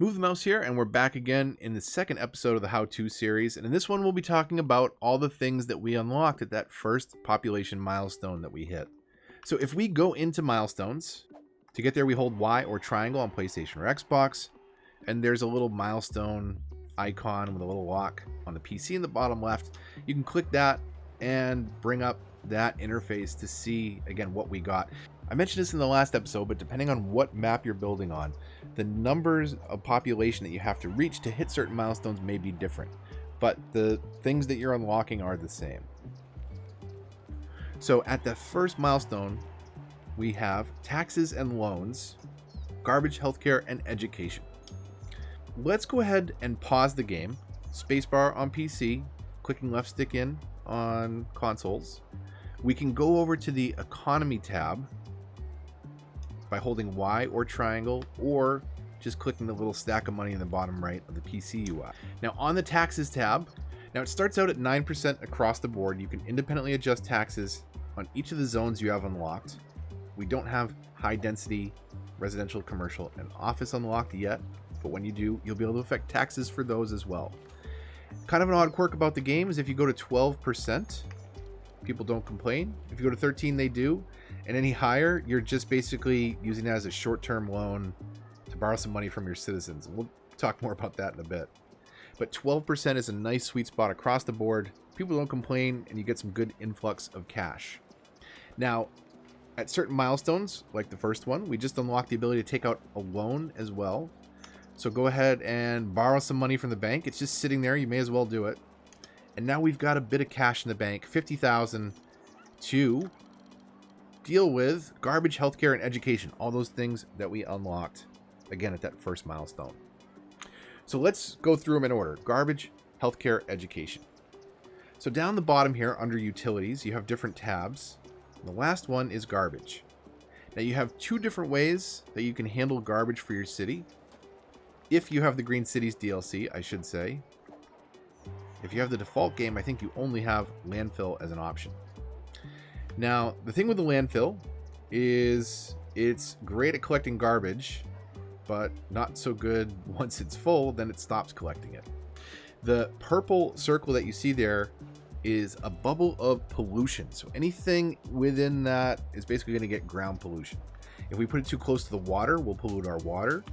Move the mouse here, and we're back again in the second episode of the how-to series. And in this one, we'll be talking about all the things that we unlocked at that first population milestone that we hit. So if we go into milestones, to get there we hold Y or triangle on PlayStation or Xbox, and there's a little milestone icon with a little lock on the PC in the bottom left. You can click that and bring up that interface to see, again, what we got. I mentioned this in the last episode, but depending on what map you're building on, the numbers of population that you have to reach to hit certain milestones may be different, but the things that you're unlocking are the same. So at the first milestone, we have taxes and loans, garbage, healthcare, and education. Let's go ahead and pause the game. Spacebar on PC, clicking left stick in on consoles. We can go over to the economy tab by holding Y or triangle, or just clicking the little stack of money in the bottom right of the PC UI. Now on the taxes tab, now it starts out at 9% across the board. You can independently adjust taxes on each of the zones you have unlocked. We don't have high density residential, commercial, and office unlocked yet, but when you do, you'll be able to affect taxes for those as well. Kind of an odd quirk about the game is if you go to 12%, people don't complain. If you go to 13, they do. And any higher, you're just basically using that as a short-term loan to borrow some money from your citizens. We'll talk more about that in a bit. But 12% is a nice sweet spot across the board. People don't complain, and you get some good influx of cash. Now, at certain milestones, like the first one, we just unlocked the ability to take out a loan as well. So go ahead and borrow some money from the bank. It's just sitting there. You may as well do it. And now we've got a bit of cash in the bank, $50,000, to deal with garbage, healthcare, and education. All those things that we unlocked, again, at that first milestone. So let's go through them in order. Garbage, healthcare, education. So down the bottom here, under utilities, you have different tabs. The last one is garbage. Now you have two different ways that you can handle garbage for your city. If you have the Green Cities DLC, I should say. If you have the default game, I think you only have landfill as an option. Now, the thing with the landfill is it's great at collecting garbage, but not so good once it's full, then it stops collecting it. The purple circle that you see there is a bubble of pollution. So anything within that is basically going to get ground pollution. If we put it too close to the water, we'll pollute our water.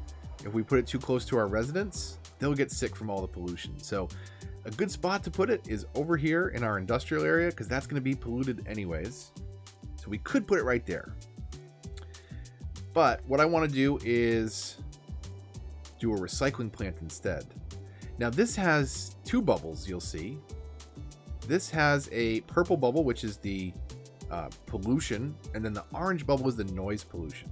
If we put it too close to our residents, they'll get sick from all the pollution. So a good spot to put it is over here in our industrial area, because that's going to be polluted anyways. So we could put it right there. But what I want to do is do a recycling plant instead. Now this has two bubbles, you'll see. This has a purple bubble, which is the pollution, and then the orange bubble is the noise pollution.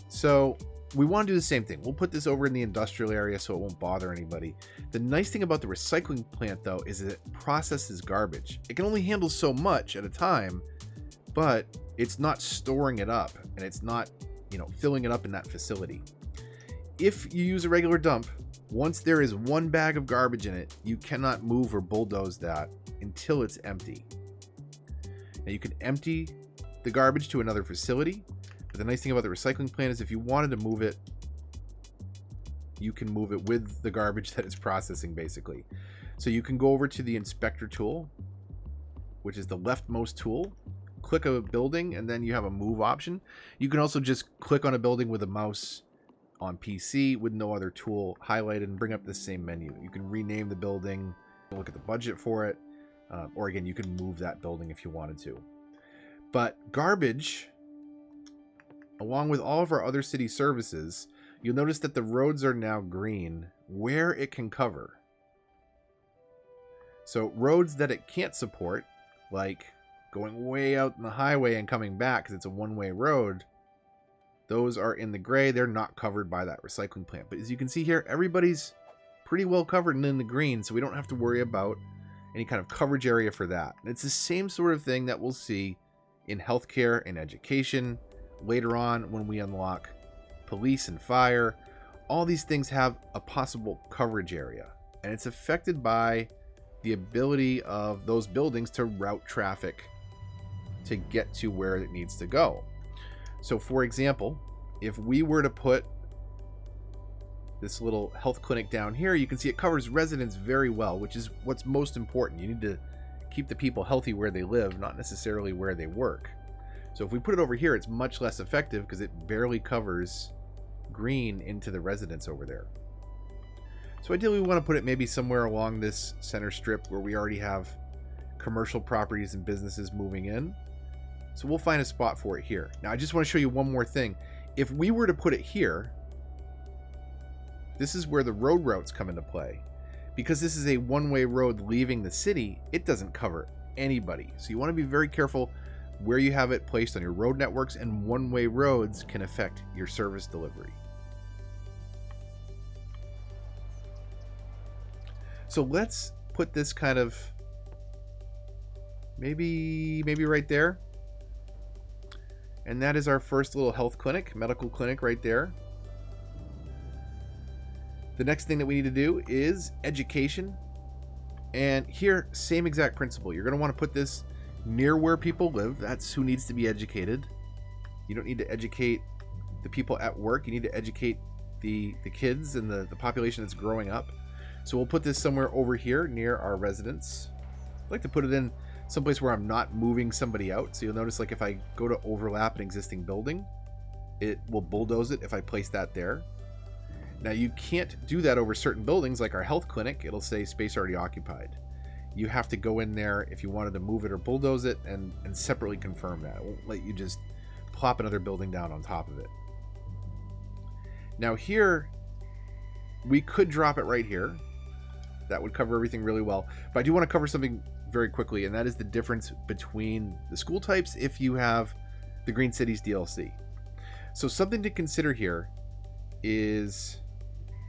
So we want to do the same thing. We'll put this over in the industrial area so it won't bother anybody. The nice thing about the recycling plant, though, is that it processes garbage. It can only handle so much at a time, but it's not storing it up, and it's not, filling it up in that facility. If you use a regular dump, once there is one bag of garbage in it, you cannot move or bulldoze that until it's empty. Now you can empty the garbage to another facility. But the nice thing about the recycling plant is if you wanted to move it, you can move it with the garbage that it's processing, basically. So you can go over to the inspector tool, which is the leftmost tool, click a building, and then you have a move option. You can also just click on a building with a mouse on PC with no other tool highlighted and bring up the same menu. You can rename the building, look at the budget for it, or again, you can move that building if you wanted to. But garbage, along with all of our other city services, you'll notice that the roads are now green where it can cover. So roads that it can't support, like going way out in the highway and coming back because it's a one-way road, those are in the gray. They're not covered by that recycling plant. But as you can see here, everybody's pretty well covered and in the green, so we don't have to worry about any kind of coverage area for that. And it's the same sort of thing that we'll see in healthcare and education later on when we unlock police and fire. All these things have a possible coverage area, and it's affected by the ability of those buildings to route traffic to get to where it needs to go. So for example, if we were to put this little health clinic down here, you can see it covers residents very well, which is what's most important. You need to keep the people healthy where they live, not necessarily where they work. So if we put it over here, it's much less effective because it barely covers green into the residents over there. So ideally we want to put it maybe somewhere along this center strip where we already have commercial properties and businesses moving in. So we'll find a spot for it here. Now I just want to show you one more thing. If we were to put it here, this is where the road routes come into play. Because this is a one-way road leaving the city, it doesn't cover anybody. So you want to be very careful where you have it placed on your road networks, and one-way roads can affect your service delivery. So let's put this kind of maybe right there. And that is our first little health clinic, medical clinic right there. The next thing that we need to do is education. And here, same exact principle. You're going to want to put this near where people live. That's who needs to be educated. You don't need to educate the people at work. You need to educate the kids and the population that's growing up. So we'll put this somewhere over here near our residents. I like to put it in someplace where I'm not moving somebody out. So you'll notice, like, if I go to overlap an existing building, it will bulldoze it if I place that there. Now you can't do that over certain buildings, like our health clinic. It'll say space already occupied. You have to go in there if you wanted to move it or bulldoze it and separately confirm that. It won't let you just plop another building down on top of it. Now here, we could drop it right here. That would cover everything really well. But I do want to cover something very quickly, and that is the difference between the school types if you have the Green Cities DLC. So something to consider here is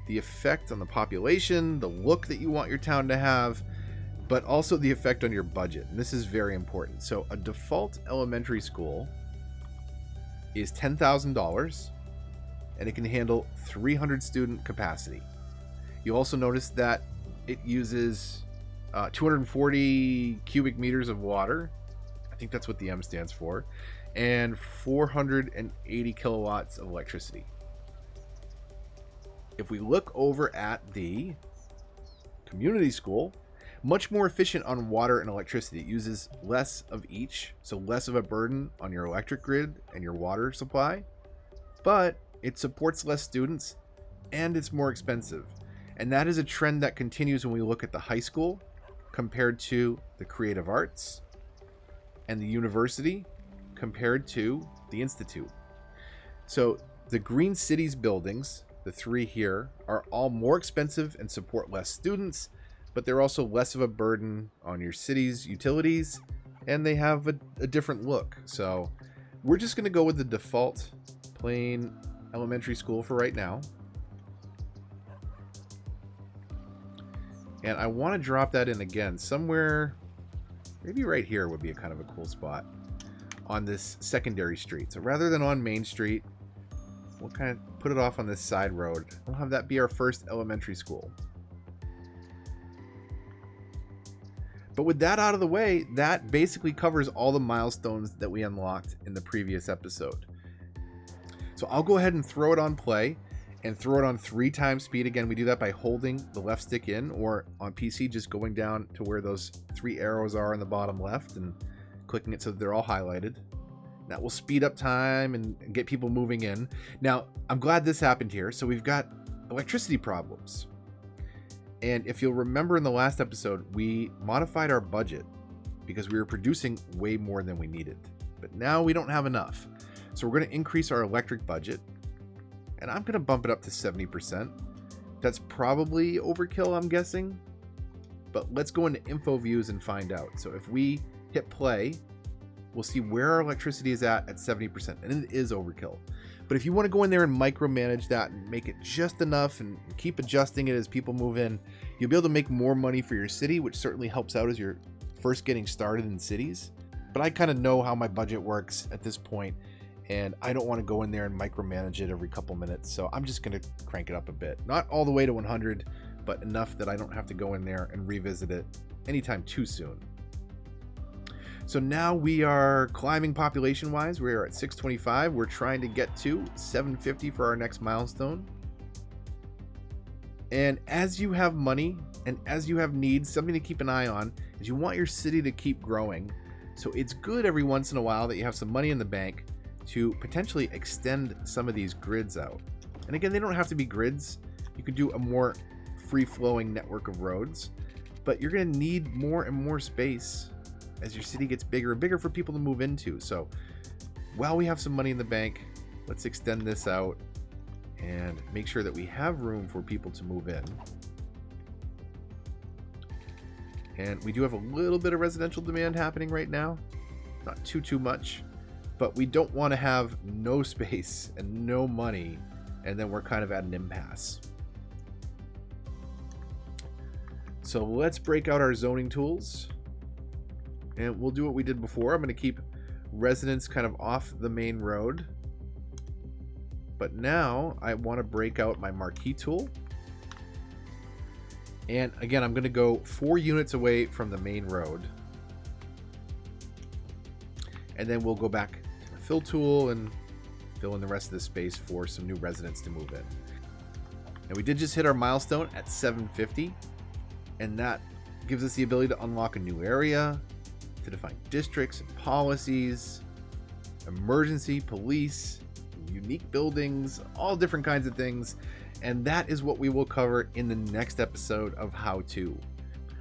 the effect on the population, the look that you want your town to have, but also the effect on your budget. And this is very important. So a default elementary school is $10,000, and it can handle 300 student capacity. You'll also notice that it uses 240 cubic meters of water. I think that's what the M stands for. And 480 kilowatts of electricity. If we look over at the community school, much more efficient on water and electricity. It uses less of each, so less of a burden on your electric grid and your water supply, but it supports less students and it's more expensive. And that is a trend that continues when we look at the high school compared to the creative arts, and the university compared to the institute. So the Green Cities buildings, the three here, are all more expensive and support less students, but they're also less of a burden on your city's utilities, and they have a different look. So we're just going to go with the default plain elementary school for right now. And I want to drop that in again somewhere, maybe right here would be a kind of a cool spot on this secondary street. So rather than on Main Street, we'll kind of put it off on this side road. We'll have that be our first elementary school. But with that out of the way, that basically covers all the milestones that we unlocked in the previous episode. So I'll go ahead and throw it on play and throw it on 3 times speed. Again, we do that by holding the left stick in, or on PC, just going down to where those 3 arrows are on the bottom left and clicking it so that they're all highlighted. That will speed up time and get people moving in. Now, I'm glad this happened here. So we've got electricity problems. And if you'll remember in the last episode, we modified our budget because we were producing way more than we needed. But now we don't have enough. So we're going to increase our electric budget. And I'm going to bump it up to 70%. That's probably overkill, I'm guessing. But let's go into info views and find out. So if we hit play, we'll see where our electricity is at 70%. And it is overkill. But if you want to go in there and micromanage that and make it just enough and keep adjusting it as people move in, you'll be able to make more money for your city, which certainly helps out as you're first getting started in cities. But I kind of know how my budget works at this point, and I don't want to go in there and micromanage it every couple minutes. So I'm just going to crank it up a bit. Not all the way to 100, but enough that I don't have to go in there and revisit it anytime too soon. So now we are climbing population-wise. We are at 625. We're trying to get to 750 for our next milestone. And as you have money and as you have needs, something to keep an eye on is you want your city to keep growing. So it's good every once in a while that you have some money in the bank to potentially extend some of these grids out. And again, they don't have to be grids. You could do a more free-flowing network of roads, but you're going to need more and more space as your city gets bigger and bigger for people to move into. So while we have some money in the bank, let's extend this out and make sure that we have room for people to move in. And we do have a little bit of residential demand happening right now. Not too much, but we don't want to have no space and no money, and then we're kind of at an impasse. So let's break out our zoning tools, and we'll do what we did before. I'm going to keep residents kind of off the main road. But now I want to break out my marquee tool. And again, I'm going to go 4 units away from the main road. And then we'll go back to the fill tool and fill in the rest of the space for some new residents to move in. And we did just hit our milestone at 750. And that gives us the ability to unlock a new area, to define districts and policies, emergency, police, unique buildings, all different kinds of things. And that is what we will cover in the next episode of How To.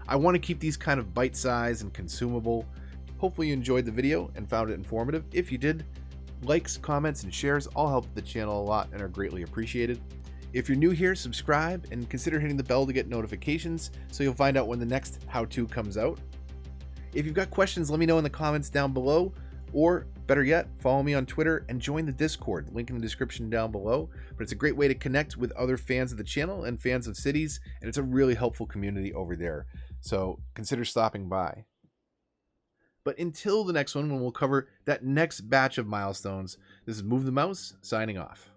I want to keep these kind of bite-sized and consumable. Hopefully you enjoyed the video and found it informative. If you did, likes, comments, and shares all help the channel a lot and are greatly appreciated. If you're new here, subscribe and consider hitting the bell to get notifications so you'll find out when the next How To comes out. If you've got questions, let me know in the comments down below, or better yet, follow me on Twitter and join the Discord, link in the description down below. But it's a great way to connect with other fans of the channel and fans of cities, and it's a really helpful community over there. So consider stopping by. But until the next one, when we'll cover that next batch of milestones, this is Move the Mouse, signing off.